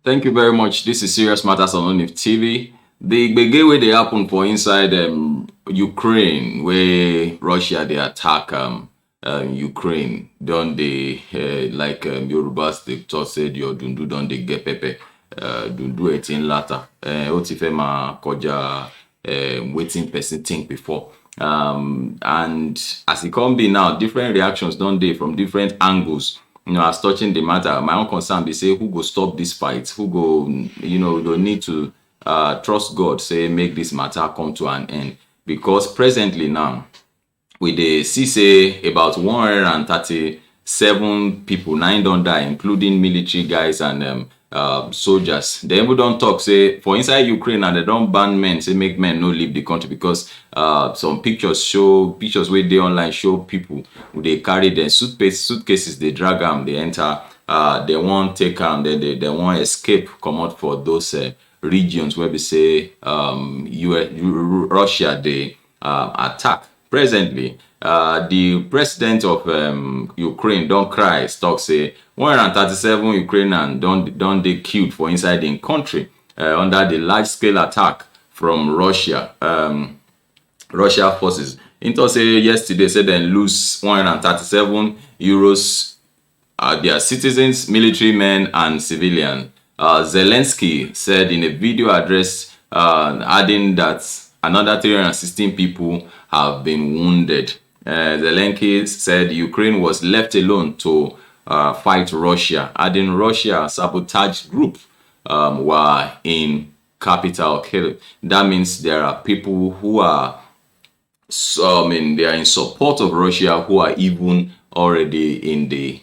Thank you very much. This is Serious Matters on ONIF TV. The gbege wey dey happen for inside Ukraine, where Russia they attack Ukraine, don dey Yorubas dey talk say your dundu don dey get pepper, dundu etin lata. Ó ti fẹ́ máa kọjá wetin person think before. And as it come be now, different reactions don dey from different angles. As touching the matter, my own concern be say who go stop this fight? Who go, we go need to trust God, say make this matter come to an end. Because presently now, we dey see say about 137 people, 9 don die, including military guys and soldiers. They even don talk say for inside Ukraine and they don ban men, say make men no leave the country because some pictures wey dey online show people who dey carry their suitcases, they drag am, they enter, they wan take am, they wan escape comot for those regions where we say Russia dey attack. Presently, the president of Ukraine don cry, talk say 137 Ukrainians don dey killed for inside im country under the large-scale attack from Russia forces. Im talk say yesterday say dem lose 137 euros, their citizens, military men and civilians. Zelensky said in a video address, adding that another 316 people have been wounded. Zelensky said Ukraine was left alone to fight Russia, adding Russia sabotage group were in capital Kyiv. That means there are people who are, they are in support of Russia, who are even already in the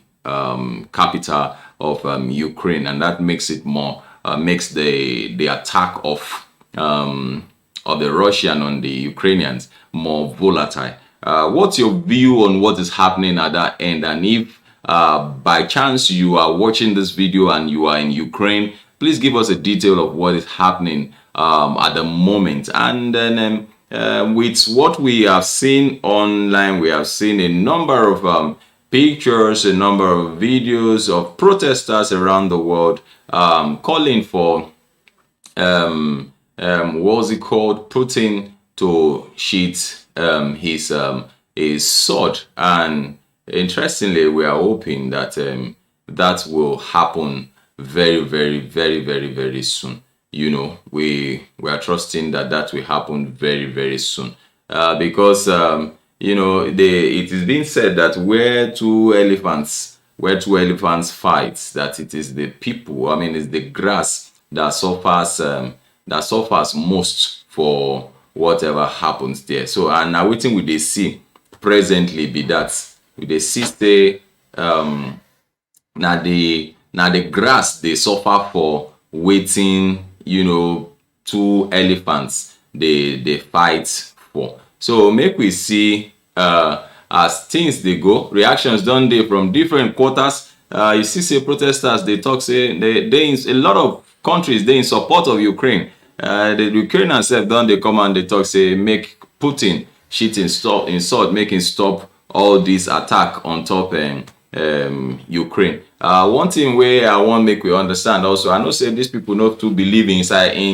capital of Ukraine, and that makes it more makes the attack of the Russian on the Ukrainians more volatile. What's your view on what is happening at that end? And if by chance you are watching this video and you are in Ukraine, please give us a detail of what is happening at the moment. And then with what we have seen online, we have seen a number of pictures, a number of videos of protesters around the world calling for what's it called, Putin to sheath his sword. And interestingly, we are hoping that that will happen very, very, very, very, very soon. We are trusting that that will happen very, very soon, because it is being said that where two elephants fight, that it is the people, it's the grass that suffers most for whatever happens there. So, and now waiting we dey see presently be that we dey see say na the grass they suffer for waiting, two elephants they fight for. So make we see as things they go, reactions done dey from different quarters. You see say protesters they talk say they in a lot of countries they in support of Ukraine. The Ukrainians sef don dey come and they talk say make Putin shit in sword, make him stop all this attack on top Ukraine. One thing where I want make we understand also, I know say these people not to believe in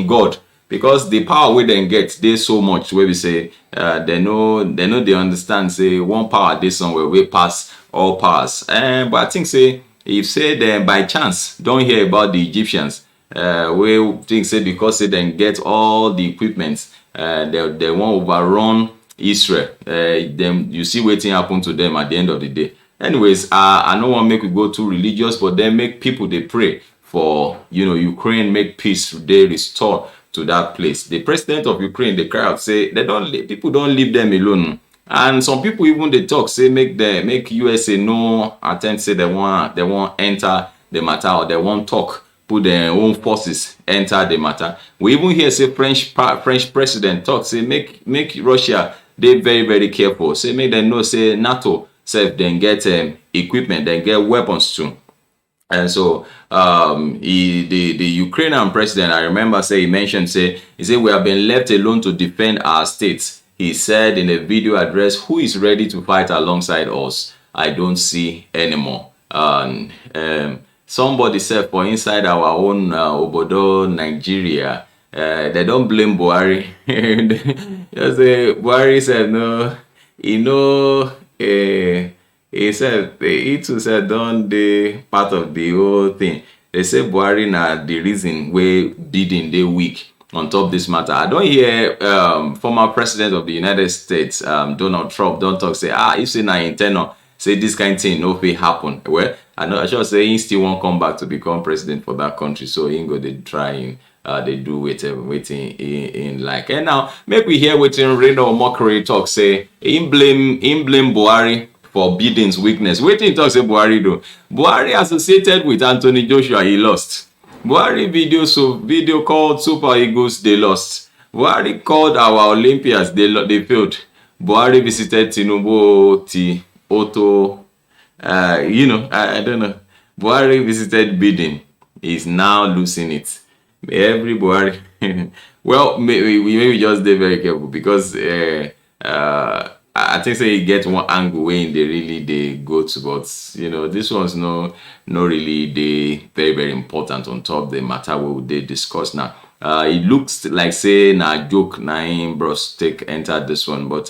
God, because the power wey dem get dey so much where we say they know they understand say one power dey somewhere wey pass all powers. But I think say if say them by chance don't hear about the Egyptians, we think say because say dem get all the equipment, they won't overrun Israel. Them you see wetin happen to them at the end of the day. Anyways, I no want make we go too religious, but then make people they pray for Ukraine, make peace they restore to that place. The president of Ukraine, they cry out say people don't leave them alone. And some people even they talk say make USA no attempt say they want enter the matter, or they won't talk, put their own forces enter the matter. We even hear say French president talk say make Russia they very, very careful. Say make them know say NATO self then get equipment, then get weapons too. And so the Ukrainian president, I remember say he mentioned say we have been left alone to defend our states. He said in a video address, who is ready to fight alongside us? I don't see anymore. somebody said for inside our own obodo Nigeria, they don't blame Buhari. Just say Buhari said no, he know. He said he too said don dey part of the whole thing. They say Buhari na the reason wey bidding dey weak on top this matter. I don't hear former president of the United States, Donald Trump, don't talk say, if say na internal, say this kind of thing no fit happen. Well, I know I should say he still won't come back to become president for that country. So he go they try they do waiting in like. And now make we hear waiting Reno Mockery talk say him blame Buhari for Biden's weakness. Waiting talk say Buhari do. Buhari associated with Anthony Joshua, he lost. Buhari video called Super Eagles, they lost. Buhari called our Olympians, they failed. Buhari visited Tinubu, Otto, I don't know. Buhari visited Biden. He's now losing it. Every Buhari. Well, maybe just stay very careful because I think say you get one angle when they go to, but this one's no really they very important on top the matter what they discuss now. It looks like say na joke na him bros take entered this one, but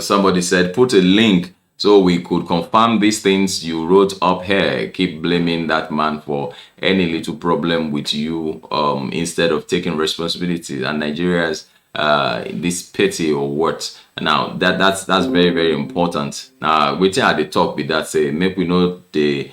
somebody said put a link so we could confirm these things you wrote up here. Keep blaming that man for any little problem with you instead of taking responsibility. And Nigeria's this petty or what. Now that's very important. Now waiting at the top with that say make we know the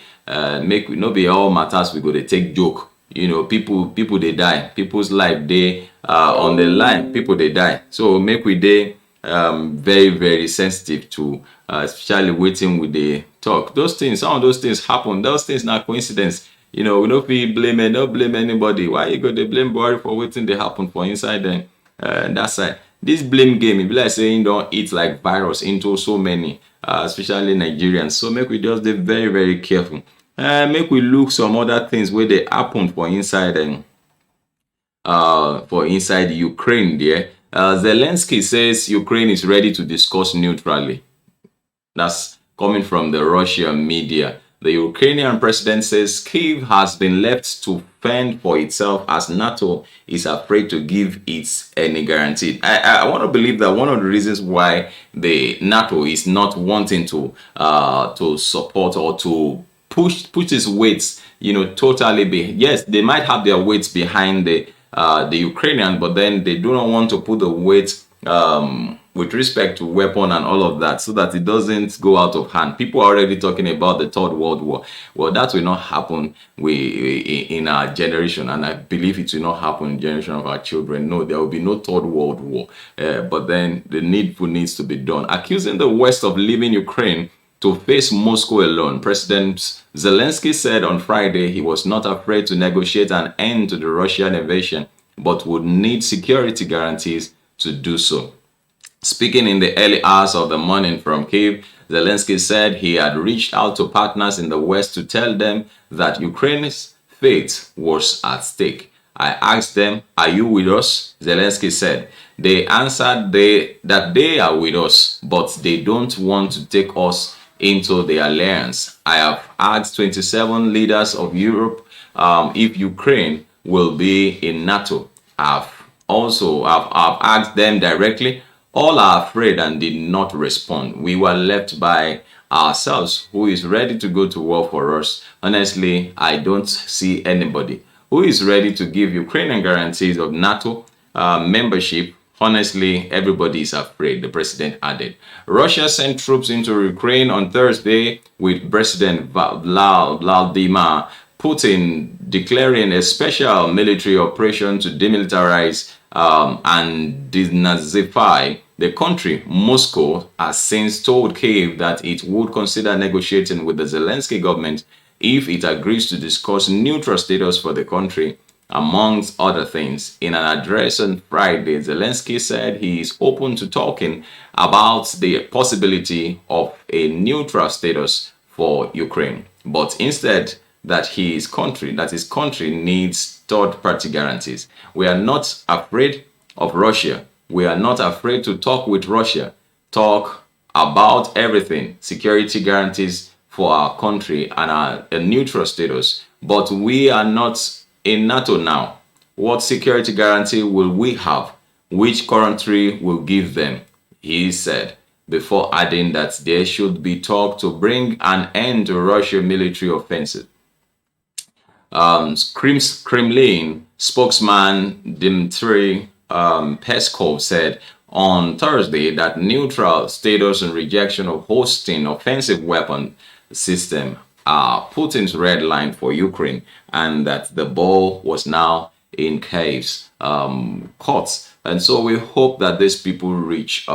make we know be all matters we go to take joke. People they die, people's life they on the line, people they die. So make we they very sensitive to especially waiting with the talk. Those things, some of those things happen. Those things not coincidence. We don't blame anybody. Why you go to blame Buhari for waiting they happen for inside them? That side. This blame game, it be like saying don't eat like virus into so many, especially Nigerians. So make we just be very careful. Make we look some other things where they happen for inside and for inside Ukraine there. Zelensky says Ukraine is ready to discuss neutrally. That's coming from the Russian media. The Ukrainian president says Kyiv has been left to fend for itself as NATO is afraid to give its any guarantee. I want to believe that one of the reasons why the NATO is not wanting to support or to push its weights, totally yes, they might have their weights behind the Ukrainian, but then they do not want to put the weight with respect to weapon and all of that so that it doesn't go out of hand. People are already talking about the Third World War. Well, that will not happen in our generation, and I believe it will not happen in the generation of our children. No, there will be no Third World War. But then the needful needs to be done. Accusing the West of leaving Ukraine to face Moscow alone, President Zelensky said on Friday he was not afraid to negotiate an end to the Russian invasion, but would need security guarantees to do so. Speaking in the early hours of the morning from Kyiv, Zelensky said he had reached out to partners in the West to tell them that Ukraine's fate was at stake. I asked them, "Are you with us?" Zelensky said. They answered that they are with us, but they don't want to take us into the alliance. I have asked 27 leaders of Europe if Ukraine will be in NATO. I've asked them directly. All are afraid and did not respond. We were left by ourselves. Who is ready to go to war for us? Honestly, I don't see anybody who is ready to give Ukrainian guarantees of NATO membership. Honestly, everybody is afraid, the president added. Russia sent troops into Ukraine on Thursday with President Vladimir Putin declaring a special military operation to demilitarize and denazify the country. Moscow has since told Kyiv that it would consider negotiating with the Zelensky government if it agrees to discuss neutral status for the country, amongst other things. In an address on Friday, Zelensky said he is open to talking about the possibility of a neutral status for Ukraine, but instead that his country needs third-party guarantees. We are not afraid of Russia. We are not afraid to talk with Russia, talk about everything. Security guarantees for our country and a neutral status. But we are not in NATO now. What security guarantee will we have? Which country will give them? He said, before adding that there should be talk to bring an end to Russia's military offensive. Kremlin spokesman Dmitry Peskov said on Thursday that neutral status and rejection of hosting offensive weapon system are Putin's red line for Ukraine, and that the ball was now in Kyiv's courts. And so we hope that these people reach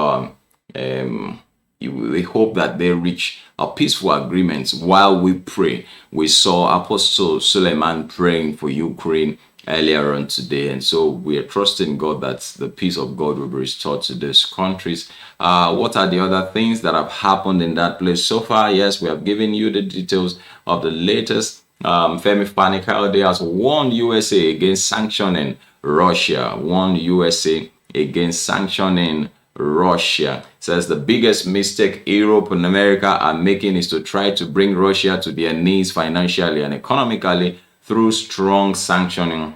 we hope that they reach a peaceful agreement while we pray. We saw Apostle Suleiman praying for Ukraine earlier on today, and so we are trusting God that the peace of God will be restored to these countries. What are the other things that have happened in that place so far? Yes, we have given you the details of the latest. Femi Fani-Kayode has warned USA against sanctioning Russia. Warned USA against sanctioning Russia. Says the biggest mistake Europe and America are making is to try to bring Russia to their knees financially and economically through strong sanctions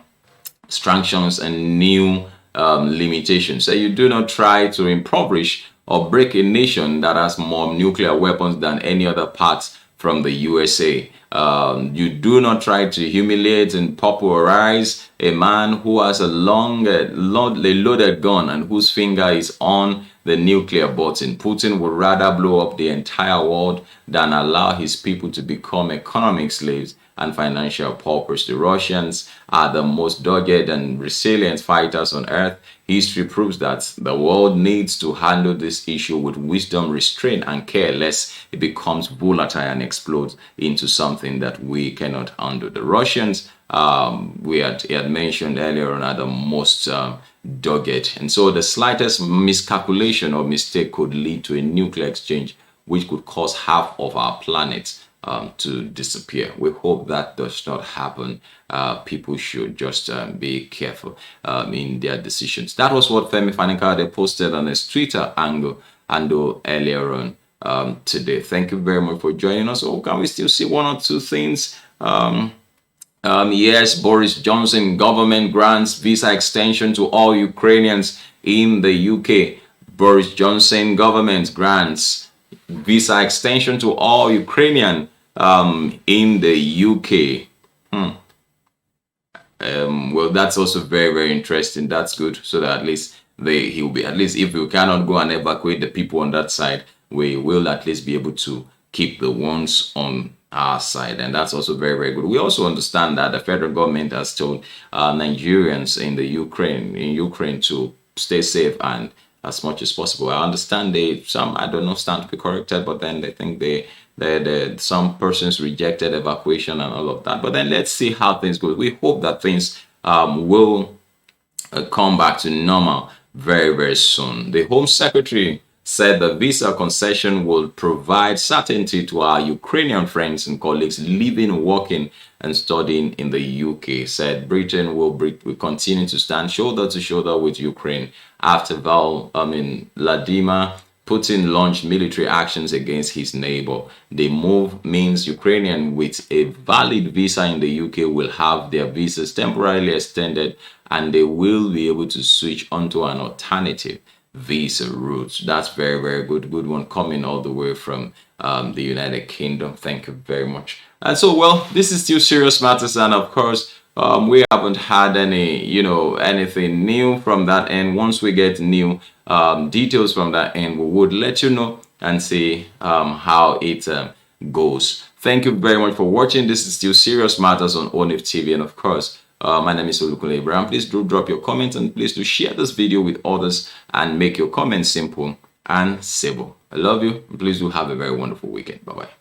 and new limitations. So you do not try to impoverish or break a nation that has more nuclear weapons than any other part from the USA. You do not try to humiliate and popularize a man who has a loaded gun and whose finger is on the nuclear button. Putin would rather blow up the entire world than allow his people to become economic slaves and financial paupers. The Russians are the most dogged and resilient fighters on earth. History proves that the world needs to handle this issue with wisdom, restraint, and care, lest it becomes volatile and explodes into something that we cannot undo. The Russians, he had mentioned earlier on, are the most dogged. And so the slightest miscalculation or mistake could lead to a nuclear exchange, which could cause half of our planet to disappear. We hope that does not happen. People should just be careful in their decisions. That was what Femi Fani-Kayode posted on his Twitter handle earlier on today. Thank you very much for joining us. Oh, can we still see one or two things? Yes, Boris Johnson government grants visa extension to all Ukrainians in the UK. Boris Johnson government grants visa extension to all Ukrainian in the UK. Well, that's also very, very interesting. That's good. So that at least he'll be, at least if we cannot go and evacuate the people on that side, we will at least be able to keep the ones on our side. And that's also very, very good. We also understand that the federal government has told Nigerians in Ukraine to stay safe and as much as possible. I understand some, I don't know, stand to be corrected, but then they think some persons rejected evacuation and all of that. But then let's see how things go. We hope that things will come back to normal very, very soon. The Home Secretary said the visa concession will provide certainty to our Ukrainian friends and colleagues living, working, and studying in the UK. Said Britain will continue to stand shoulder to shoulder with Ukraine after Vladimir Putin launched military actions against his neighbor. The move means Ukrainians with a valid visa in the UK will have their visas temporarily extended, and they will be able to switch onto an alternative visa route. That's very, very good. Good one coming all the way from the United Kingdom. Thank you very much. And so, well, this is still Serious Matters, and of course, we haven't had anything new from that end. Once we get new details from that end, we would let you know and see how it goes. Thank you very much for watching. This is still Serious Matters on ONIF TV, and of course, my name is Olukunle Abraham. Please do drop your comments, and please do share this video with others and make your comments simple and civil. I love you. Please do have a very wonderful weekend. Bye-bye.